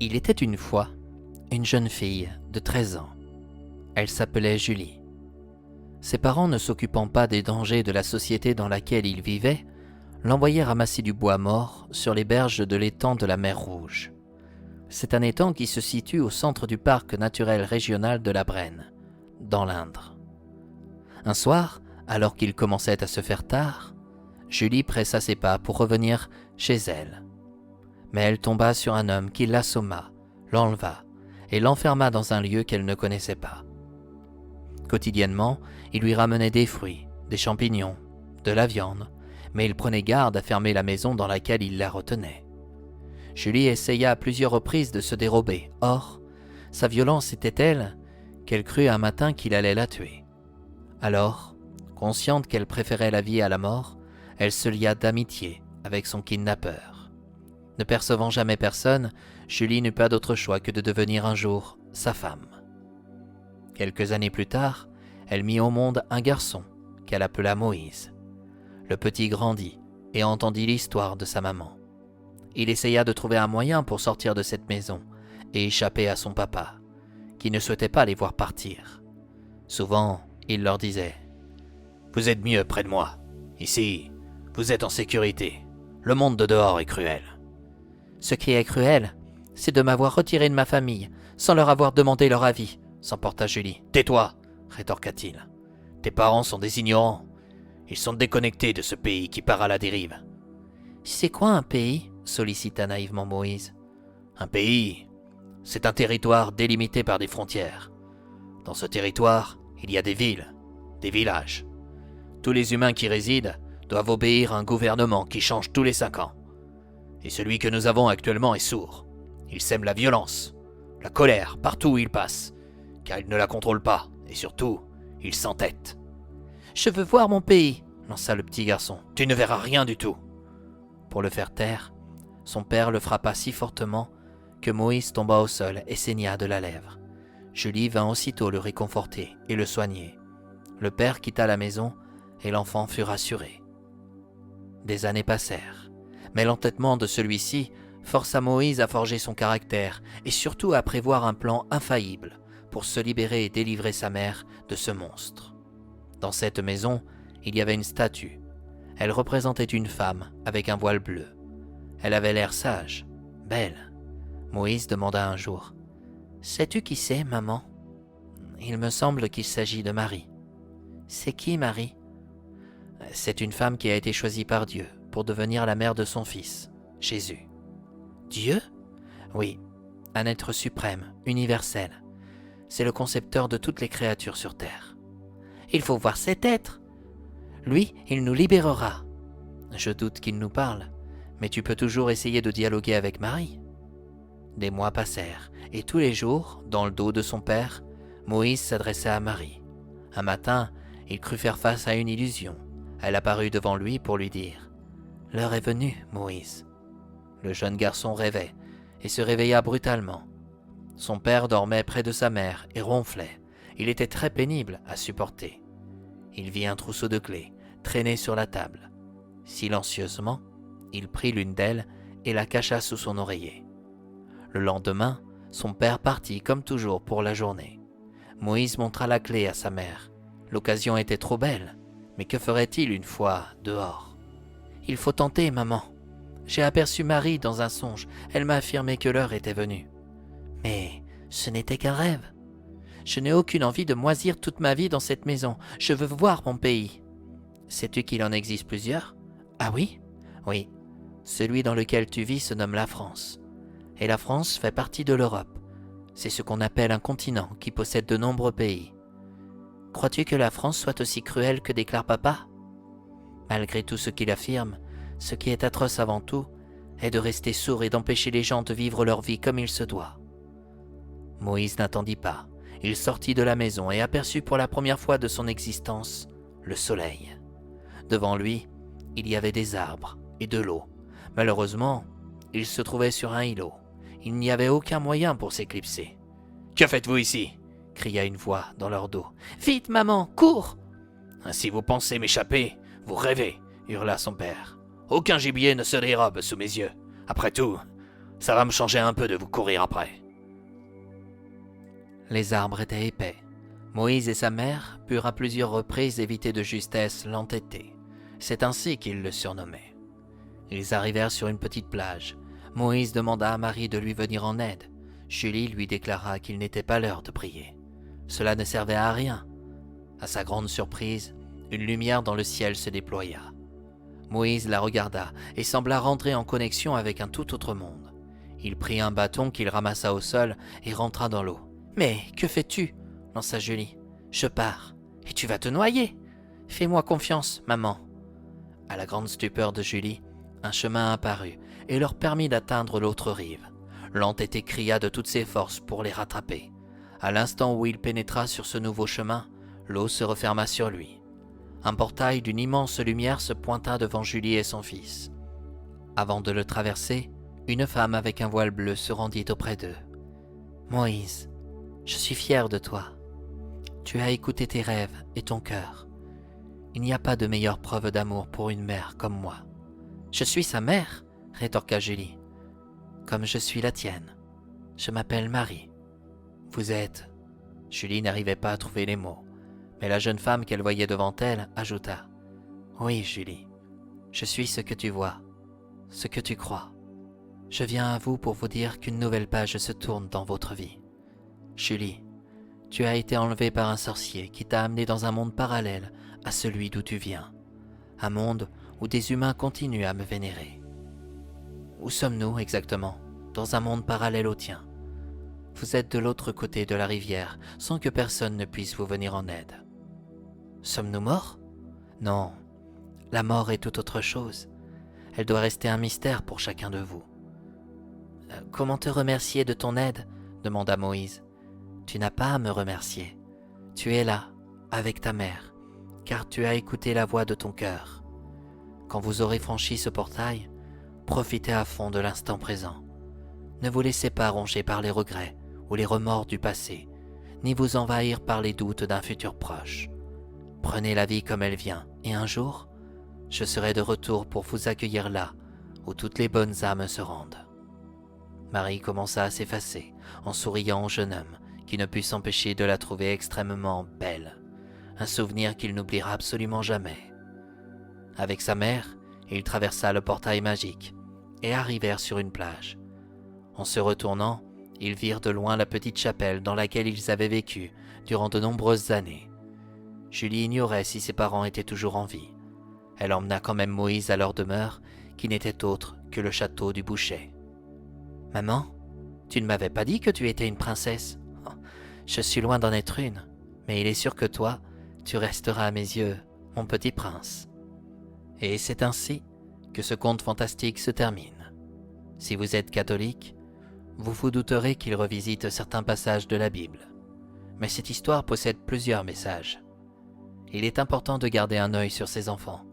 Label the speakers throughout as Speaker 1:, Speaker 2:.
Speaker 1: Il était une fois une jeune fille de 13 ans. Elle s'appelait Julie. Ses parents, ne s'occupant pas des dangers de la société dans laquelle ils vivaient, l'envoyaient ramasser du bois mort sur les berges de l'étang de la mer Rouge. C'est un étang qui se situe au centre du parc naturel régional de la Brenne, dans l'Indre. Un soir, alors qu'il commençait à se faire tard, Julie pressa ses pas pour revenir chez elle. Mais elle tomba sur un homme qui l'assomma, l'enleva et l'enferma dans un lieu qu'elle ne connaissait pas. Quotidiennement, il lui ramenait des fruits, des champignons, de la viande, mais il prenait garde à fermer la maison dans laquelle il la retenait. Julie essaya à plusieurs reprises de se dérober. Or, sa violence était telle qu'elle crut un matin qu'il allait la tuer. Alors, consciente qu'elle préférait la vie à la mort, elle se lia d'amitié avec son kidnappeur. Ne percevant jamais personne, Julie n'eut pas d'autre choix que de devenir un jour sa femme. Quelques années plus tard, elle mit au monde un garçon qu'elle appela Moïse. Le petit grandit et entendit l'histoire de sa maman. Il essaya de trouver un moyen pour sortir de cette maison et échapper à son papa, qui ne souhaitait pas les voir partir. Souvent, il leur disait « Vous êtes mieux près de moi. Ici, vous êtes en sécurité. Le monde de dehors est cruel. » « Ce qui est cruel, c'est de m'avoir retiré de ma famille sans leur avoir demandé leur avis, » s'emporta Julie. « Tais-toi, rétorqua-t-il. Tes parents sont des ignorants. Ils sont déconnectés de ce pays qui part à la dérive. »« C'est quoi un pays ?» sollicita naïvement Moïse. « Un pays, c'est un territoire délimité par des frontières. Dans ce territoire, il y a des villes, des villages. Tous les humains qui y résident doivent obéir à un gouvernement qui change tous les 5 ans. Et celui que nous avons actuellement est sourd. Il sème la violence, la colère partout où il passe, car il ne la contrôle pas, et surtout, il s'entête. »« Je veux voir mon pays !» lança le petit garçon. « Tu ne verras rien du tout !» Pour le faire taire, son père le frappa si fortement que Moïse tomba au sol et saigna de la lèvre. Julie vint aussitôt le réconforter et le soigner. Le père quitta la maison et l'enfant fut rassuré. Des années passèrent, mais l'entêtement de celui-ci força Moïse à forger son caractère et surtout à prévoir un plan infaillible pour se libérer et délivrer sa mère de ce monstre. Dans cette maison, il y avait une statue. Elle représentait une femme avec un voile bleu. Elle avait l'air sage, belle. Moïse demanda un jour « Sais-tu qui c'est, maman ?»« Il me semble qu'il s'agit de Marie. »« C'est qui, Marie ?»« C'est une femme qui a été choisie par Dieu pour devenir la mère de son fils, Jésus. »« Dieu ?» ?»« Oui, un être suprême, universel. C'est le concepteur de toutes les créatures sur terre. »« Il faut voir cet être. Lui, il nous libérera. »« Je doute qu'il nous parle, mais tu peux toujours essayer de dialoguer avec Marie. » Des mois passèrent, et tous les jours, dans le dos de son père, Moïse s'adressait à Marie. Un matin, il crut faire face à une illusion. Elle apparut devant lui pour lui dire « L'heure est venue, Moïse. » Le jeune garçon rêvait et se réveilla brutalement. Son père dormait près de sa mère et ronflait. Il était très pénible à supporter. Il vit un trousseau de clés traîner sur la table. Silencieusement, il prit l'une d'elles et la cacha sous son oreiller. Le lendemain, son père partit comme toujours pour la journée. Moïse montra la clé à sa mère. L'occasion était trop belle, mais que ferait-il une fois dehors ? « Il faut tenter, maman. J'ai aperçu Marie dans un songe. Elle m'a affirmé que l'heure était venue. Mais ce n'était qu'un rêve. Je n'ai aucune envie de moisir toute ma vie dans cette maison. Je veux voir mon pays. Sais-tu qu'il en existe plusieurs ? Ah oui ? Oui. Celui dans lequel tu vis se nomme la France. Et la France fait partie de l'Europe. C'est ce qu'on appelle un continent qui possède de nombreux pays. Crois-tu que la France soit aussi cruelle que déclare papa ? Malgré tout ce qu'il affirme, ce qui est atroce avant tout est de rester sourd et d'empêcher les gens de vivre leur vie comme il se doit. » Moïse n'attendit pas. Il sortit de la maison et aperçut pour la première fois de son existence le soleil. Devant lui, il y avait des arbres et de l'eau. Malheureusement, il se trouvait sur un îlot. Il n'y avait aucun moyen pour s'éclipser. « Que faites-vous ici ?» cria une voix dans leur dos. « Vite, maman, cours !»« Si vous pensez m'échapper, vous rêvez !» hurla son père. « Aucun gibier ne se dérobe sous mes yeux. Après tout,
Speaker 2: Ça va me changer un peu de vous courir après. »
Speaker 1: Les arbres étaient épais. Moïse et sa mère purent à plusieurs reprises éviter de justesse l'entêté. C'est ainsi qu'ils le surnommaient. Ils arrivèrent sur une petite plage. Moïse demanda à Marie de lui venir en aide. Julie lui déclara qu'il n'était pas l'heure de prier. Cela ne servait à rien. À sa grande surprise, une lumière dans le ciel se déploya. Moïse la regarda et sembla rentrer en connexion avec un tout autre monde. Il prit un bâton qu'il ramassa au sol et rentra dans l'eau. « Mais que fais-tu » lança Julie. « Je pars, et tu vas te noyer. Fais-moi confiance, maman. » À la grande stupeur de Julie, un chemin apparut et leur permit d'atteindre l'autre rive. L'entêté cria de toutes ses forces pour les rattraper. À l'instant où il pénétra sur ce nouveau chemin, l'eau se referma sur lui. Un portail d'une immense lumière se pointa devant Julie et son fils. Avant de le traverser, une femme avec un voile bleu se rendit auprès d'eux. « Moïse, je suis fière de toi. Tu as écouté tes rêves et ton cœur. Il n'y a pas de meilleure preuve d'amour pour une mère comme moi. »« Je suis sa mère, » rétorqua Julie. « Comme je suis la tienne. Je m'appelle Marie. »« Vous êtes... » Julie n'arrivait pas à trouver les mots, mais la jeune femme qu'elle voyait devant elle ajouta. « Oui, Julie, je suis ce que tu vois, ce que tu crois. Je viens à vous pour vous dire qu'une nouvelle page se tourne dans votre vie. Julie, tu as été enlevée par un sorcier qui t'a amenée dans un monde parallèle à celui d'où tu viens. Un monde où des humains continuent à me vénérer. Où sommes-nous exactement? Dans un monde parallèle au tien. Vous êtes de l'autre côté de la rivière sans que personne ne puisse vous venir en aide. Sommes-nous morts? Non, la mort est tout autre chose. Elle doit rester un mystère pour chacun de vous. Comment te remercier de ton aide? Demanda Moïse. Tu n'as pas à me remercier. Tu es là, avec ta mère, car tu as écouté la voix de ton cœur. Quand vous aurez franchi ce portail, profitez à fond de l'instant présent. Ne vous laissez pas ronger par les regrets ou les remords du passé, ni vous envahir par les doutes d'un futur proche. Prenez la vie comme elle vient, et un jour, je serai de retour pour vous accueillir là, où toutes les bonnes âmes se rendent. Marie commença à s'effacer, en souriant au jeune homme, qui ne put s'empêcher de la trouver extrêmement belle, un souvenir qu'il n'oubliera absolument jamais. Avec sa mère, il traversa le portail magique et arrivèrent sur une plage. En se retournant, ils virent de loin la petite chapelle dans laquelle ils avaient vécu durant de nombreuses années. Julie ignorait si ses parents étaient toujours en vie. Elle emmena quand même Moïse à leur demeure, qui n'était autre que le château du boucher. « Maman, tu ne m'avais pas dit que tu étais une princesse. Je suis loin d'en être une, mais il est sûr que toi, tu resteras à mes yeux, mon petit prince. » Et c'est ainsi que ce conte fantastique se termine. Si vous êtes catholique, vous vous douterez qu'il revisite certains passages de la Bible. Mais cette histoire possède plusieurs messages. Il est important de garder un œil sur ses enfants,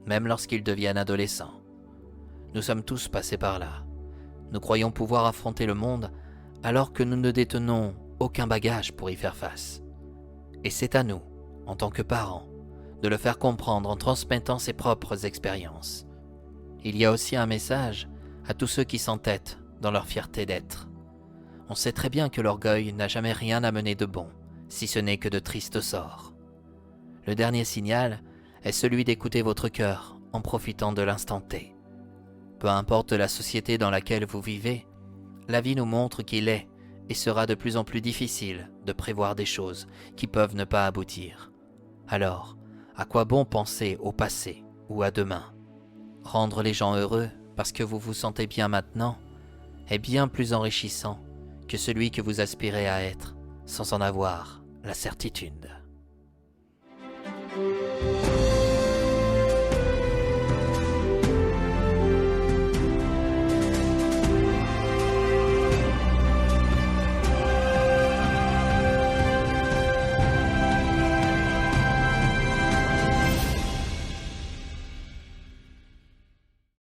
Speaker 1: même lorsqu'ils deviennent adolescents. Nous sommes tous passés par là. Nous croyons pouvoir affronter le monde alors que nous ne détenons aucun bagage pour y faire face. Et c'est à nous, en tant que parents, de le faire comprendre en transmettant ses propres expériences. Il y a aussi un message à tous ceux qui s'entêtent dans leur fierté d'être. On sait très bien que l'orgueil n'a jamais rien amené de bon, si ce n'est que de tristes sorts. Le dernier signal est celui d'écouter votre cœur en profitant de l'instant T. Peu importe la société dans laquelle vous vivez, la vie nous montre qu'il est et sera de plus en plus difficile de prévoir des choses qui peuvent ne pas aboutir. Alors, à quoi bon penser au passé ou à demain? Rendre les gens heureux parce que vous vous sentez bien maintenant est bien plus enrichissant que celui que vous aspirez à être sans en avoir la certitude.